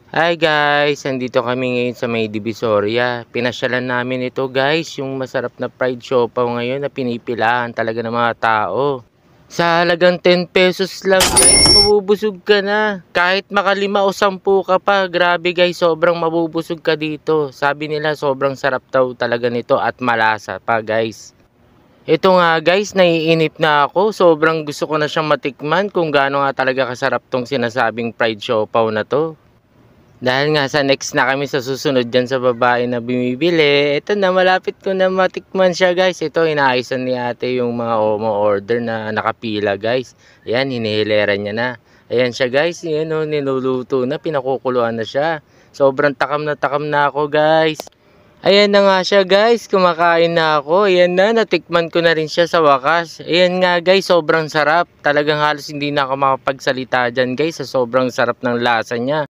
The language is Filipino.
Hi guys, andito kami ngayon sa may Divisoria. Pinasyalan namin ito guys, yung masarap na fried siopaw ngayon na pinipilahan talaga ng mga tao. Sa halagang 10 pesos lang guys, mabubusog ka na. Kahit makalima o 10 ka pa, grabe guys, sobrang mabubusog ka dito. Sabi nila sobrang sarap daw talaga nito at malasa pa guys. Ito nga guys, naiinip na ako. Sobrang gusto ko na siyang matikman kung gaano nga talaga kasarap tong sinasabing fried siopaw na to. Dahil nga sa next na kami sa susunod dyan sa babae na bumibili, ito na malapit ko na matikman siya guys. Ito inaayisan ni ate yung mga order na nakapila guys. Ayan, hinihilera niya na. Ayan siya guys, yun o, niluluto na, pinakukuluan na siya. Sobrang takam na ako guys. Ayan na nga siya guys, kumakain na ako. Ayan na, natikman ko na rin siya sa wakas. Ayan nga guys, sobrang sarap. Talagang halos hindi na ako makapagsalita dyan guys sa sobrang sarap ng lasa niya.